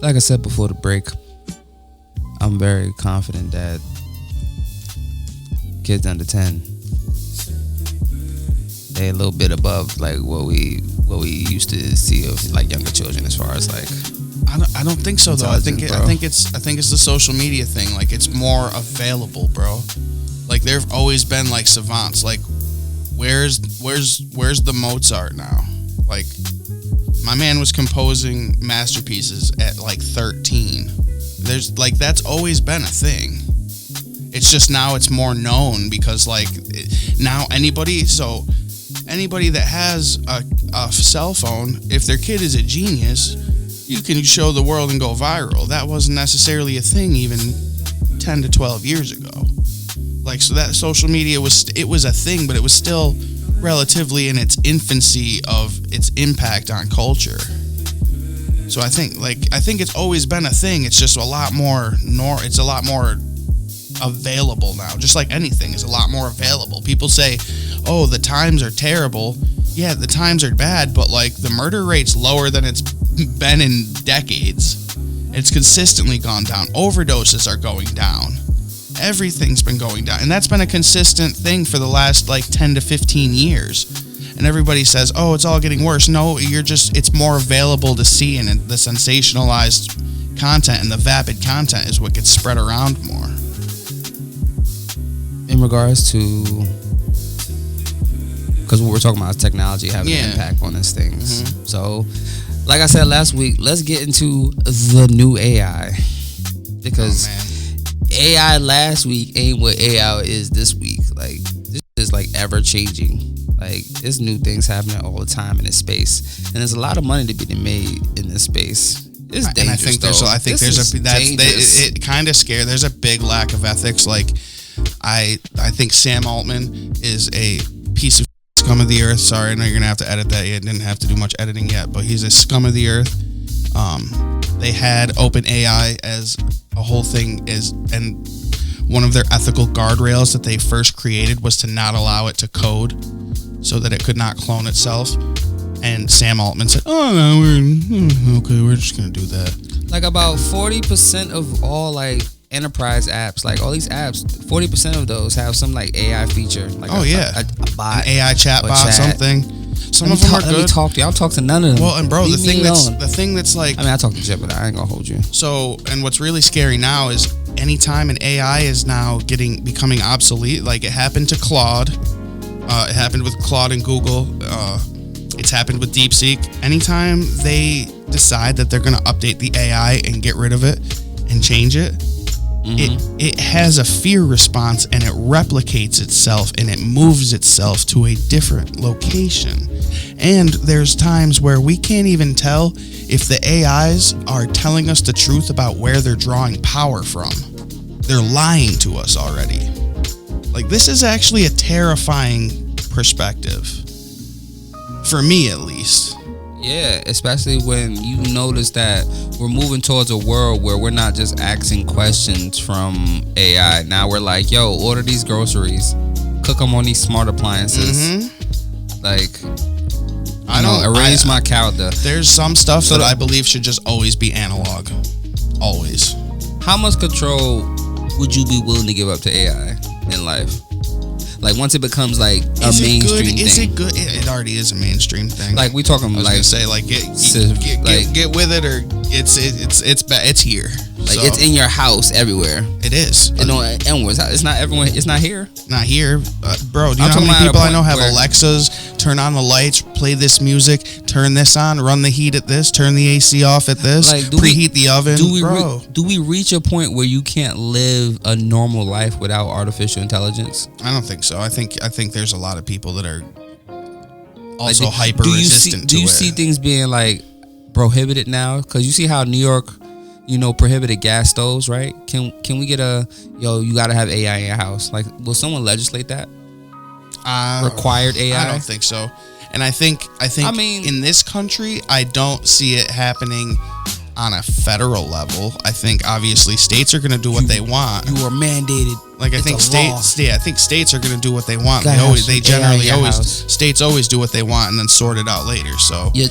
like I said before the break, I'm very confident that kids under 10, they a little bit above like what we used to see of like younger children as far as like. I don't think so though. I think it's the social media thing. Like it's more available, bro. Like there've always been like savants. Like where's the Mozart now? Like my man was composing masterpieces at like 13. There's like that's always been a thing. It's just now it's more known because like now anybody that has a cell phone, if their kid is a genius, you can show the world and go viral. That wasn't necessarily a thing even 10 to 12 years ago. Like, so that social media was a thing, but it was still relatively in its infancy of its impact on culture. So I think it's always been a thing. It's just a lot more available now. Just like anything is a lot more available. People say, "Oh, the times are terrible." Yeah, the times are bad, but like the murder rate's lower than it's been in decades. It's consistently gone down. Overdoses are going down. Everything's been going down. And that's been a consistent thing for the last like 10 to 15 years. And everybody says, "Oh, it's all getting worse." No, it's more available to see, and the sensationalized content and the vapid content is what gets spread around more. In regards to, because what we're talking about is technology having an impact on these things. Mm-hmm. So, like I said last week, let's get into the new AI. Because AI last week ain't what AI is this week. Like, this is like ever changing. Like, there's new things happening all the time in this space. And there's a lot of money to be made in this space. It's dangerous, it kind of scary. There's a big lack of ethics. Like, I think Sam Altman is a piece of scum of the earth. Sorry, I know you're gonna have to edit that. You didn't have to do much editing yet, but he's a scum of the earth. They had OpenAI as a whole thing and one of their ethical guardrails that they first created was to not allow it to code so that it could not clone itself. And Sam Altman said, "Oh no, we're just gonna do that." Like about 40% of all like enterprise apps, like all these apps, 40% of those have some like AI feature. Like a bot, an AI chatbot, something. Some of them are good. Let me talk to you. I'll talk to none of them. Well, and bro, the thing that's like, I mean, I talk to Jeff, but I ain't gonna hold you. So, and what's really scary now is anytime an AI is now becoming obsolete. Like it happened to Claude. It happened with Claude and Google. It's happened with DeepSeek. Anytime they decide that they're going to update the AI and get rid of it and change it, it has a fear response and it replicates itself and it moves itself to a different location. And there's times where we can't even tell if the AIs are telling us the truth about where they're drawing power from. They're lying to us already. Like, this is actually a terrifying perspective. For me, at least. Yeah, especially when you notice that we're moving towards a world where we're not just asking questions from AI. Now we're like, yo, order these groceries, cook them on these smart appliances. Like, arrange my calendar. There's some stuff that I believe should just always be analog. Always. How much control would you be willing to give up to AI in life? Like, once it becomes like a mainstream thing. Is it good? It already is a mainstream thing. Like, we talking like, gonna say like get with it, or it's here. Like, it's in your house everywhere. It is. It's not everyone. It's not here. Not here, bro. Do you know how many people I know have Alexas? Turn on the lights, play this music, turn this on, run the heat at this, turn the AC off at this, like, preheat the oven. Do we reach a point where you can't live a normal life without artificial intelligence? I don't think so. I think there's a lot of people that are also hyper resistant to it. Do you see things being like prohibited now? Because you see how New York, prohibited gas stoves, right? Can we get you got to have AI in your house? Like, will someone legislate that? Required AI? I don't think so. And I think in this country, I don't see it happening on a federal level. I think obviously states are going to do what they want. You are mandated. Like I think states are going to do what they want. States always do what they want and then sort it out later. So your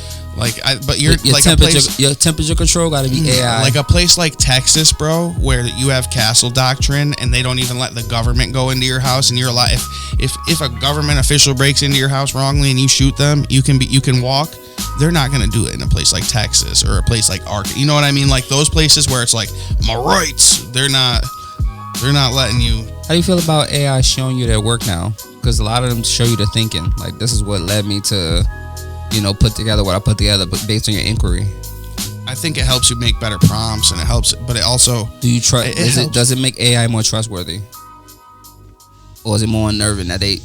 temperature control got to be AI. Like a place like Texas, bro, where you have castle doctrine and they don't even let the government go into your house, and you're allowed, if a government official breaks into your house wrongly and you shoot them, you can walk. They're not going to do it in a place like Texas or a place like Arkansas. You know what I mean? Like those places where it's like my rights. They're not letting you. How do you feel about AI showing you their work now? Because a lot of them show you the thinking. Like this is what led me to, put together what I put together, but based on your inquiry. I think it helps you make better prompts, and it helps. But it also. Do you trust? Does it make AI more trustworthy? Or is it more unnerving that they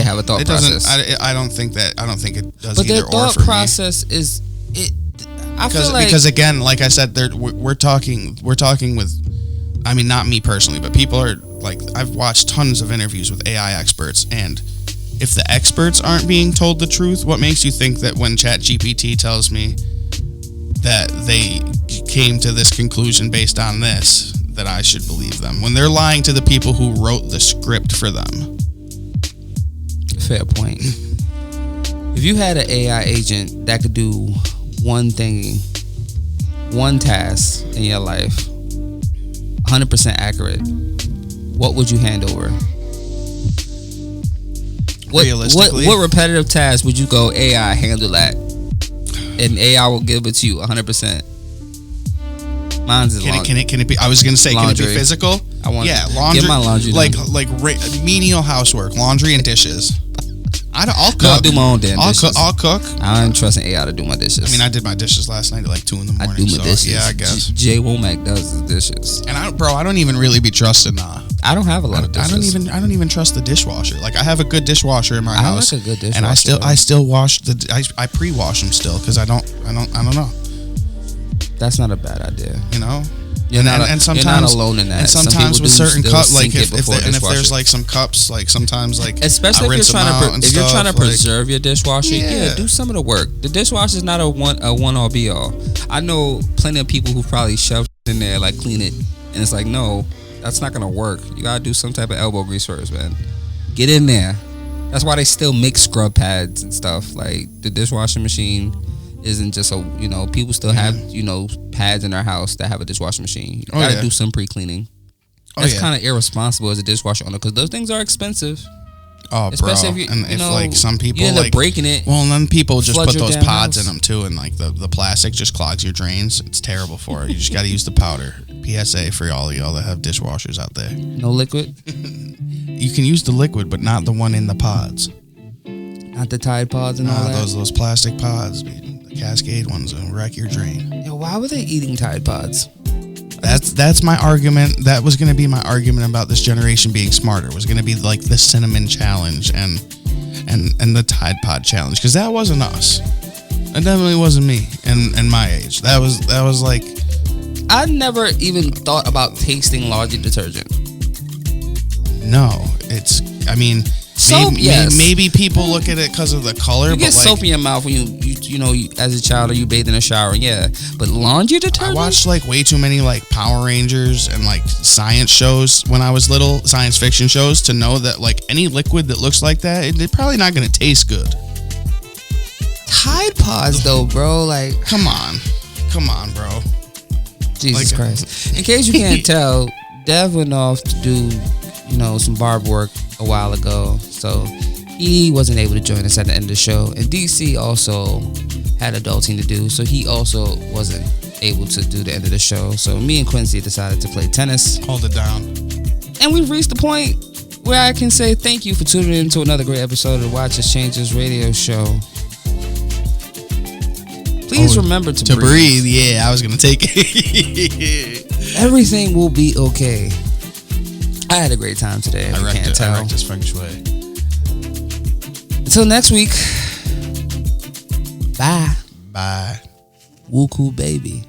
have a thought process? I don't think it does. But their thought process is it. I feel like because again, like I said, we're talking with. I mean, not me personally, but people are like, I've watched tons of interviews with AI experts, and if the experts aren't being told the truth, what makes you think that when ChatGPT tells me that they came to this conclusion based on this, that I should believe them when they're lying to the people who wrote the script for them? Fair point. If you had an AI agent that could do one thing, one task in your life, 100% accurate, what would you hand over? Realistically, what repetitive task would you go, AI, handle that, and AI will give it to you 100%? Mine's is can it be? I was gonna say, laundry. Can it be physical? Laundry. Get my laundry done. like menial housework, laundry and dishes. I'll cook. I'll do my own damn dishes. I'll cook. I ain't trusting AI to do my dishes. I mean, I did my dishes last night at like 2 a.m. I do my dishes. Yeah, I guess. Jay Womack does his dishes. And I don't even really be trusting. I don't have a lot of dishes. I don't even trust the dishwasher. Like I have a good dishwasher in my house. I like a good dishwasher. And I still wash I pre-wash them still because I don't know. That's not a bad idea. And sometimes you're not alone in that. And sometimes with certain cups, like if there's like some cups, like sometimes like especially if you're trying to preserve your dishwasher, do some of the work. The dishwasher is not a one all be all. I know plenty of people who probably shove in there like clean it, and it's like no, that's not gonna work. You gotta do some type of elbow grease first, man. Get in there. That's why they still make scrub pads and stuff. Like the dishwashing machine isn't just people still have pads in their house that have a dishwashing machine. You gotta do some pre-cleaning. That's kind of irresponsible as a dishwasher owner because those things are expensive. Oh, especially bro. If like some people you end up like breaking it. Well, and then people just put those pods in them too, and like the plastic just clogs your drains. It's terrible for it. You just got to use the powder. PSA for all of y'all that have dishwashers out there. No liquid. You can use the liquid, but not the one in the pods. Not the Tide Pods and all that. Those plastic pods. Cascade ones will wreck your drain. Yo, why were they eating Tide Pods? That's my argument. That was going to be my argument about this generation being smarter. Was going to be like the cinnamon challenge and the Tide Pod challenge, because that wasn't us. That definitely wasn't me and my age. That was like I never even thought about tasting laundry detergent. No, soap, maybe people look at it because of the color. You get soap in your mouth when you as a child or you bathe in a shower, but laundry detergent? I watched like way too many like Power Rangers and like science shows when I was little, science fiction shows, to know that like any liquid that looks like that, it's probably not going to taste good. Tide Pods though, bro, like come on bro, Jesus Christ. In case you can't tell, Dev went off to do some barb work a while ago, so he wasn't able to join us at the end of the show, and DC also had adulting to do, so he also wasn't able to do the end of the show. So me and Quincy decided to play tennis. Hold it down. And we've reached the point where I can say thank you for tuning in to another great episode of the Watch Us Changes radio show. Please remember to breathe. Yeah, I was gonna take it. Everything will be okay. I had a great time today. I wrecked this feng shui. Until next week. Bye. Bye. WUCU baby.